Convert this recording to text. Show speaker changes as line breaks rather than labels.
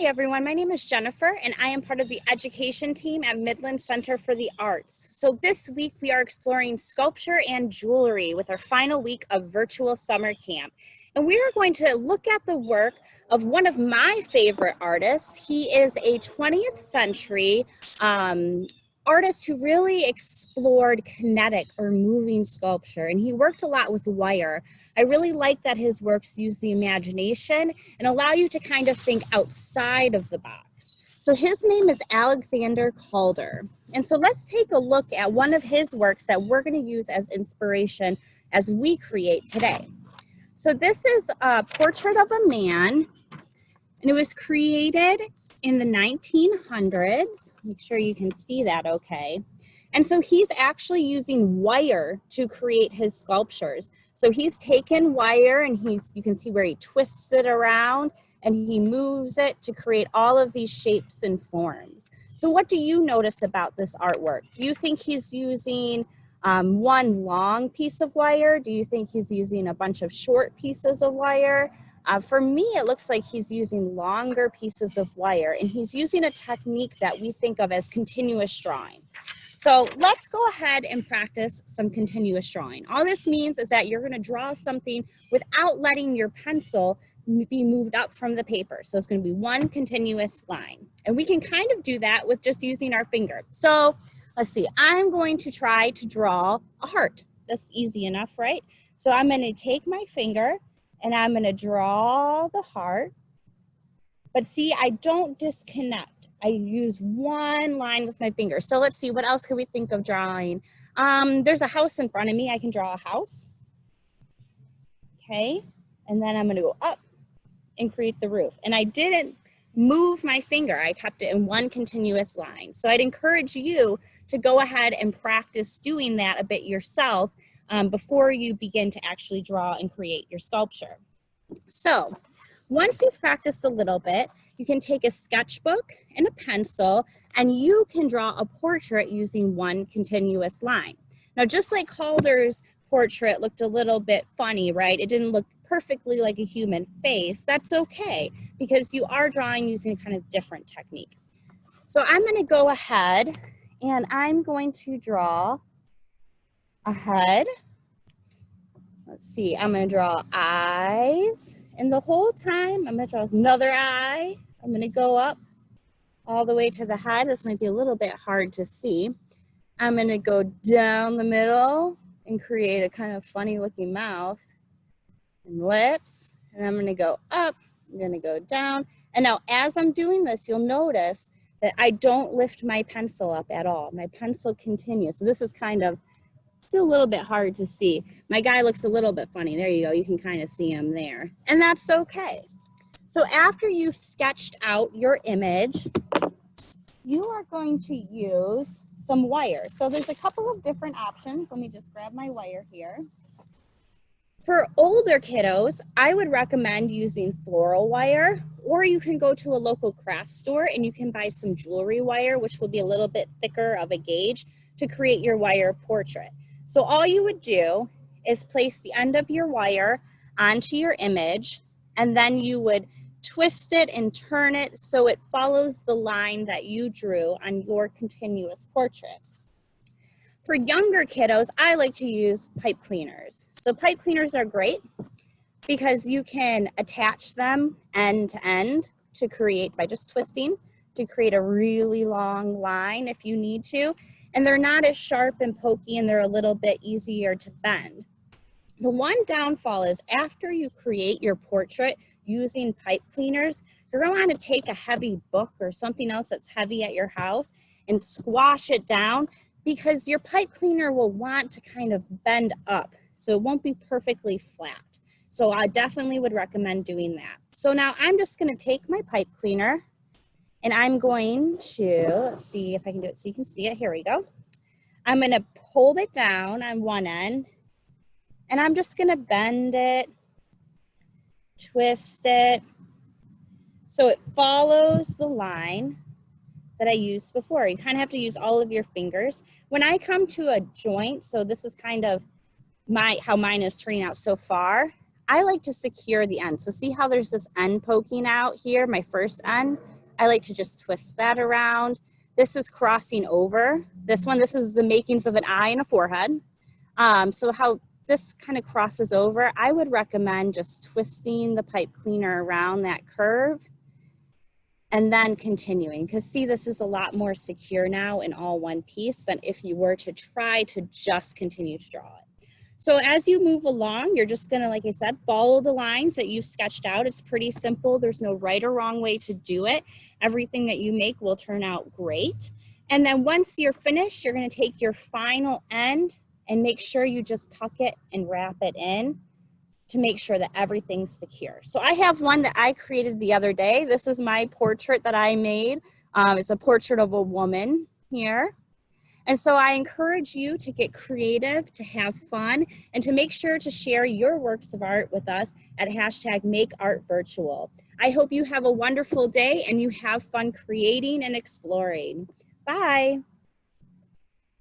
Hi everyone, my name is Jennifer and I am part of the education team at Midland Center for the Arts. So this week we are exploring sculpture and jewelry with our final week of virtual summer camp. And we are going to look at the work of one of my favorite artists. He is a 20th century artist who really explored kinetic or moving sculpture, and he worked a lot with wire. I really like that his works use the imagination and allow you to kind of think outside of the box. So his name is Alexander Calder. And so let's take a look at one of his works that we're going to use as inspiration as we create today. So this is a portrait of a man, and it was created in the 1900s. Make sure you can see that okay. And so he's actually using wire to create his sculptures. So he's taken wire and you can see where he twists it around and he moves it to create all of these shapes and forms. So what do you notice about this artwork? Do you think he's using one long piece of wire? Do you think he's using a bunch of short pieces of wire? For me, it looks like he's using longer pieces of wire, and he's using a technique that we think of as continuous drawing. So let's go ahead and practice some continuous drawing. All this means is that you're going to draw something without letting your pencil be moved up from the paper. So it's going to be one continuous line. And we can kind of do that with just using our finger. So let's see, I'm going to try to draw a heart. That's easy enough, right? So I'm going to take my finger and I'm going to draw the heart. But see, I don't disconnect. I use one line with my finger. So let's see, what else could we think of drawing? There's a house in front of me. I can draw a house. Okay, and then I'm going to go up and create the roof. And I didn't move my finger. I kept it in one continuous line. So I'd encourage you to go ahead and practice doing that a bit yourself before you begin to actually draw and create your sculpture. So once you've practiced a little bit, you can take a sketchbook and a pencil and you can draw a portrait using one continuous line. Now, just like Calder's portrait looked a little bit funny, right? It didn't look perfectly like a human face. That's okay, because you are drawing using a kind of different technique. So I'm going to go ahead and I'm going to draw a head. Let's see, I'm going to draw eyes. And the whole time, I'm going to draw another eye. I'm going to go up all the way to the head. This might be a little bit hard to see. I'm going to go down the middle and create a kind of funny looking mouth and lips. And I'm going to go up. I'm going to go down. And now as I'm doing this, you'll notice that I don't lift my pencil up at all. My pencil continues. So this is kind of still a little bit hard to see. My guy looks a little bit funny. There you go. You can kind of see him there. And that's okay. So after you've sketched out your image, you are going to use some wire. So there's a couple of different options. Let me just grab my wire here. For older kiddos, I would recommend using floral wire, or you can go to a local craft store and you can buy some jewelry wire, which will be a little bit thicker of a gauge to create your wire portrait. So all you would do is place the end of your wire onto your image, and then you would twist it and turn it so it follows the line that you drew on your continuous portrait. For younger kiddos, I like to use pipe cleaners. So pipe cleaners are great because you can attach them end to end to create, by just twisting, to create a really long line if you need to. And they're not as sharp and pokey, and they're a little bit easier to bend. The one downfall is after you create your portrait using pipe cleaners, you're going to want to take a heavy book or something else that's heavy at your house and squash it down, because your pipe cleaner will want to kind of bend up, so it won't be perfectly flat. So I definitely would recommend doing that. So now I'm just going to take my pipe cleaner and I'm going to, let's see if I can do it so you can see it. Here we go. I'm going to hold it down on one end, and I'm just going to bend it, twist it, so it follows the line that I used before. You kind of have to use all of your fingers. When I come to a joint, so this is kind of how mine is turning out so far, I like to secure the end. So see how there's this end poking out here, my first end? I like to just twist that around. This is crossing over. This is the makings of an eye and a forehead. So how this kind of crosses over, I would recommend just twisting the pipe cleaner around that curve and then continuing, because see, this is a lot more secure now in all one piece than if you were to try to just continue to draw it. So as you move along, you're just gonna, like I said, follow the lines that you've sketched out. It's pretty simple. There's no right or wrong way to do it. Everything that you make will turn out great. And then once you're finished, you're gonna take your final end and make sure you just tuck it and wrap it in to make sure that everything's secure. So I have one that I created the other day. This is my portrait that I made. It's a portrait of a woman here. And so I encourage you to get creative, to have fun, and to make sure to share your works of art with us at #MakeArtVirtual. I hope you have a wonderful day and you have fun creating and exploring. Bye.